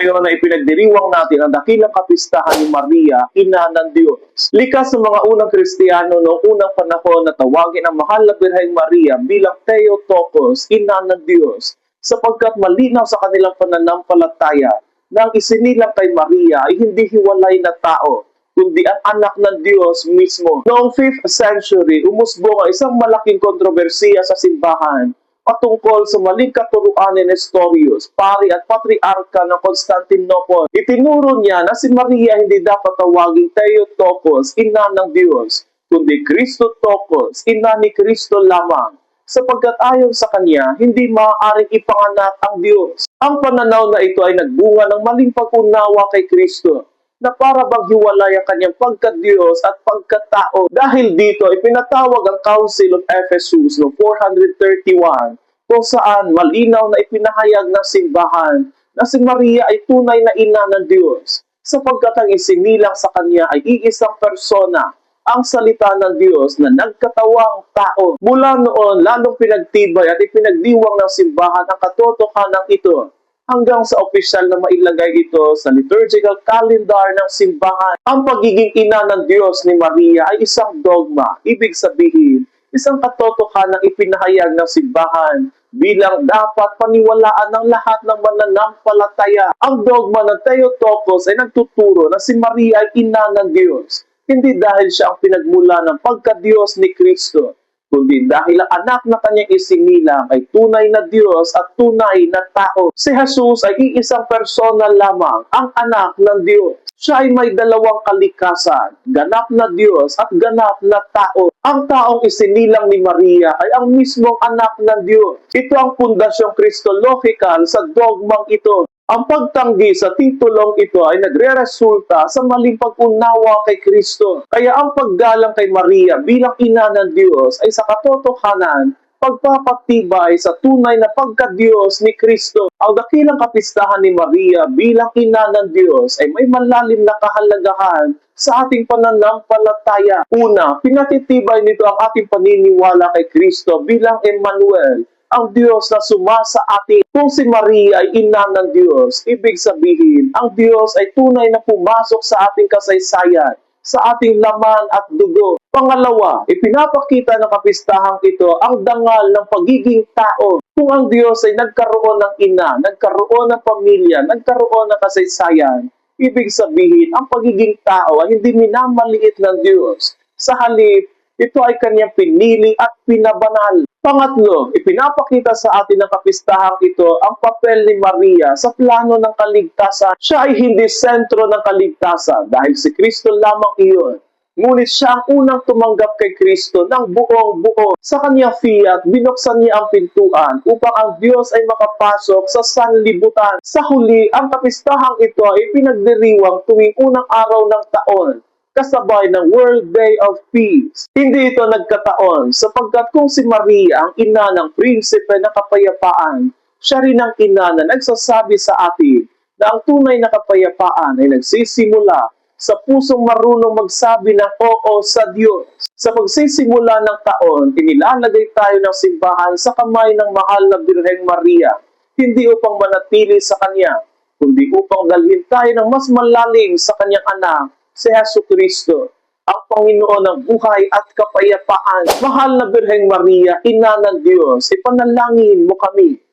ngayon ay pinagdiriwang natin ang dakilang kapistahan ni Maria, Ina ng Diyos. Likas sa mga unang Kristiyano noong unang panahon na tawagin ang mahal na Birheng Maria bilang Theotokos, Ina ng Diyos, sapagkat malinaw sa kanilang pananampalataya na ang isinilang kay Maria ay hindi hiwalay na tao, kundi ang anak ng Diyos mismo. Noong 5th century, umusbong ang isang malaking kontrobersiya sa simbahan patungkol sa maling katuruan ni Nestorius, pari at patriarka ng Constantinople. Itinuro niya na si Maria hindi dapat tawaging Theotokos, Ina ng Diyos, kundi Christotokos, Ina ni Kristo lamang, sapagkat ayon sa kanya, hindi maaaring ipanganak ang Diyos. Ang pananaw na ito ay nagbunga ng maling pag-unawa kay Kristo, na para bang hiwalay ang kanyang pagka-Diyos at pagkatao. Dahil dito, ipinatawag ang Council of Ephesus no 431, kung saan malinaw na ipinahayag ng simbahan na si Maria ay tunay na ina ng Diyos, sapagkat ang isinilang sa kanya ay iisang persona, ang salita ng Diyos na nagkatawang tao. Mula noon, lalong pinagtibay at ipinagdiwang ng simbahan ang katotohanan ito, hanggang sa opisyal na mailagay ito sa liturgical calendar ng simbahan. Ang pagiging ina ng Diyos ni Maria ay isang dogma, ibig sabihin, isang katotohanan ipinahayag ng simbahan bilang dapat paniwalaan ng lahat ng mananampalataya. Ang dogma ng Theotokos ay nagtuturo na si Maria ay ina ng Diyos, hindi dahil siya ang pinagmula ng pagka-Diyos ni Kristo, kundi dahil ang anak na kanyang isinilang ay tunay na Diyos at tunay na tao. Si Jesus ay iisang persona lamang, ang anak ng Diyos. Siya ay may dalawang kalikasan, ganap na Diyos at ganap na tao. Ang taong isinilang ni Maria ay ang mismong anak ng Diyos. Ito ang pundasyong Christological sa dogmang ito. Ang pagtanggi sa titulong ito ay nagre-resulta sa maling pag-unawa kay Kristo. Kaya ang paggalang kay Maria bilang ina ng Diyos ay sa katotohanan pagpapatibay sa tunay na pagka-Diyos ni Kristo. Ang dakilang kapistahan ni Maria bilang ina ng Diyos ay may malalim na kahalagahan sa ating pananampalataya. Una, pinatitibay nito ang ating paniniwala kay Kristo bilang Emmanuel, ang Diyos na sumasa atin. Kung si Maria ay ina ng Diyos, ibig sabihin, ang Diyos ay tunay na pumasok sa ating kasaysayan, sa ating laman at dugo. Pangalawa, ipinapakita ng kapistahang ito ang dangal ng pagiging tao. Kung ang Diyos ay nagkaroon ng ina, nagkaroon ng pamilya, nagkaroon ng kasaysayan, ibig sabihin, ang pagiging tao ay hindi minamaliit ng Diyos. Sa halip, ito ay kanyang pinili at pinabanal. Pangatlo, ipinapakita sa atin ng kapistahang ito ang papel ni Maria sa plano ng kaligtasan. Siya ay hindi sentro ng kaligtasan dahil si Kristo lamang iyon. Ngunit siya ang unang tumanggap kay Kristo ng buong buo. Sa kanyang fiat, binuksan niya ang pintuan upang ang Diyos ay makapasok sa sanlibutan. Sa huli, ang kapistahang ito ay pinagdiriwang tuwing unang araw ng taon, kasabay ng World Day of Peace. Hindi ito nagkataon sapagkat kung si Maria ang ina ng prinsipe ng kapayapaan, siya rin ang ina na nagsasabi sa atin na ang tunay na kapayapaan ay nagsisimula sa pusong marunong magsabi ng oo sa Diyos. Sa pagsisimula ng taon, inilalagay tayo ng simbahan sa kamay ng mahal na Birheng Maria, hindi upang manatili sa Kanya, kundi upang dalhin tayo ng mas malalim sa Kanyang anak, si Jesucristo, ang Panginoon ng buhay at kapayapaan. Mahal na Birheng Maria, ina ng Diyos, ipanalangin mo kami.